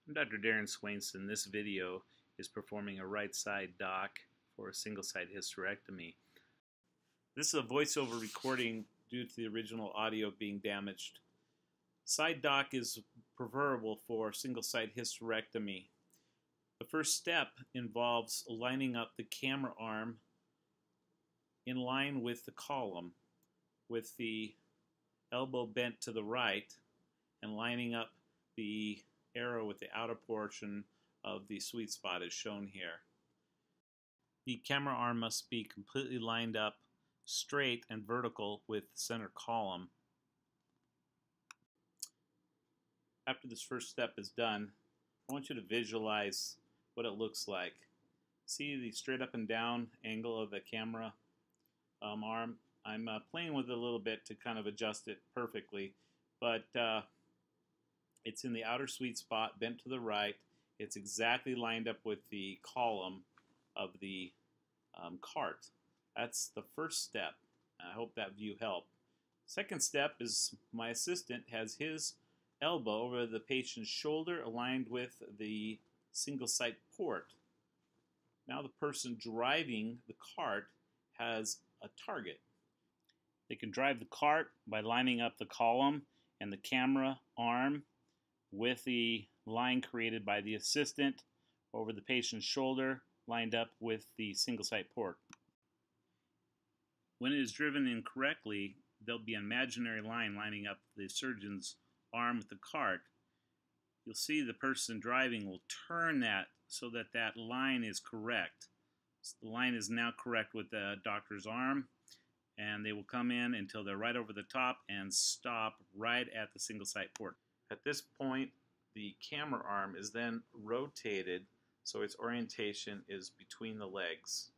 I'm Dr. Darin Swainston. This video is performing a right side dock for a single site hysterectomy. This is a voiceover recording due to the original audio being damaged. Side dock is preferable for single site hysterectomy. The first step involves lining up the camera arm in line with the column, with the elbow bent to the right and lining up the arrow with the outer portion of the sweet spot as shown here. The camera arm must be completely lined up straight and vertical with the center column. After this first step is done, I want you to visualize what it looks like. See the straight up and down angle of the camera arm. I'm playing with it a little bit to kind of adjust it perfectly, but it's in the outer sweet spot, bent to the right. It's exactly lined up with the column of the cart. That's the first step. I hope that view helped. Second step is my assistant has his elbow over the patient's shoulder aligned with the single site port. Now the person driving the cart has a target. They can drive the cart by lining up the column and the camera arm with the line created by the assistant over the patient's shoulder, lined up with the single site port. When it is driven incorrectly, there'll be an imaginary line lining up the surgeon's arm with the cart. You'll see the person driving will turn that so that that line is correct. So the line is now correct with the doctor's arm, and they will come in until they're right over the top and stop right at the single site port. At this point, the camera arm is then rotated so its orientation is between the legs.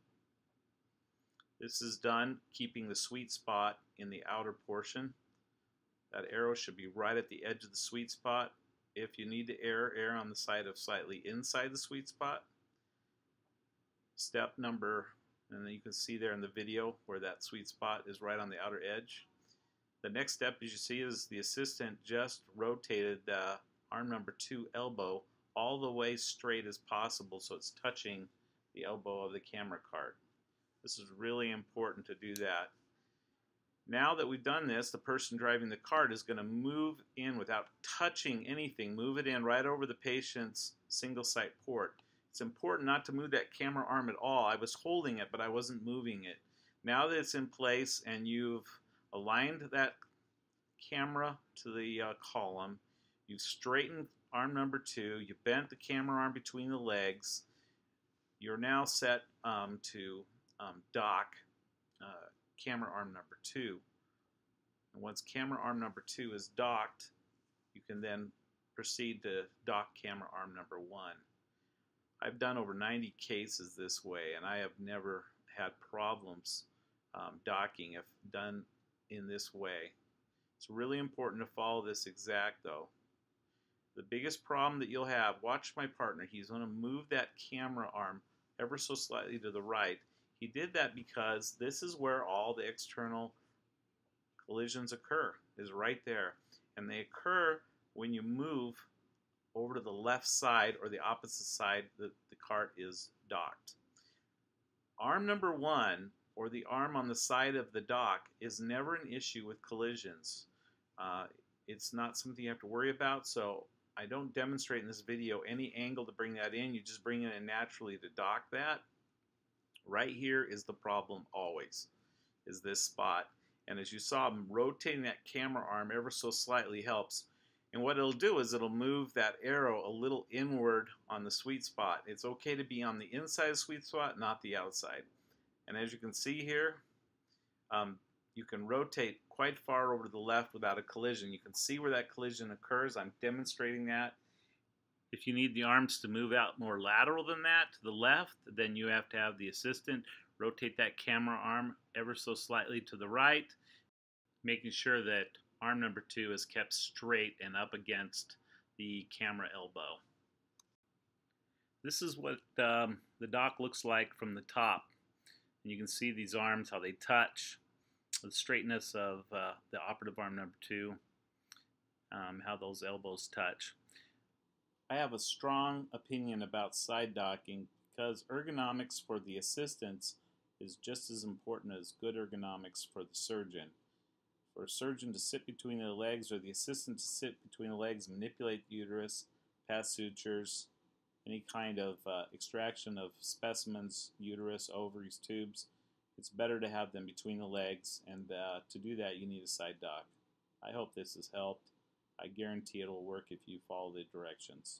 This is done keeping the sweet spot in the outer portion. That arrow should be right at the edge of the sweet spot. If you need to err on the side of slightly inside the sweet spot. Step number, and then you can see there in the video where that sweet spot is right on the outer edge. The next step, as you see, is the assistant just rotated arm number 2 elbow all the way straight as possible so it's touching the elbow of the camera cart. This is really important to do that. Now that we've done this, the person driving the cart is going to move in without touching anything. Move it in right over the patient's single site port. It's important not to move that camera arm at all. I was holding it, but I wasn't moving it. Now that it's in place and you've aligned that camera to the column, you've straightened arm number 2, you bent the camera arm between the legs, you're now set to dock camera arm number 2. And once camera arm number 2 is docked, you can then proceed to dock camera arm number 1. I've done over 90 cases this way, and I have never had problems docking if done in this way. It's really important to follow this exact though. The biggest problem that you'll have, watch my partner, he's going to move that camera arm ever so slightly to the right. He did that because this is where all the external collisions occur, is right there. And they occur when you move over to the left side or the opposite side that the cart is docked. Arm number 1, or the arm on the side of the dock, is never an issue with collisions. It's not something you have to worry about, so I don't demonstrate in this video any angle to bring that in. You just bring it in naturally to dock that. Right here is the problem always, is this spot. And as you saw, rotating that camera arm ever so slightly helps. And what it'll do is it'll move that arrow a little inward on the sweet spot. It's okay to be on the inside of the sweet spot, not the outside. And as you can see here, you can rotate quite far over to the left without a collision. You can see where that collision occurs. I'm demonstrating that. If you need the arms to move out more lateral than that to the left, then you have to have the assistant rotate that camera arm ever so slightly to the right, making sure that arm number 2 is kept straight and up against the camera elbow. This is what the dock looks like from the top. And you can see these arms, how they touch, the straightness of the operative arm number 2, how those elbows touch. I have a strong opinion about side docking because ergonomics for the assistants is just as important as good ergonomics for the surgeon. For a surgeon to sit between the legs or the assistant to sit between the legs, manipulate the uterus, pass sutures, any kind of extraction of specimens, uterus, ovaries, tubes, it's better to have them between the legs, and to do that you need a side dock. I hope this has helped. I guarantee it will work if you follow the directions.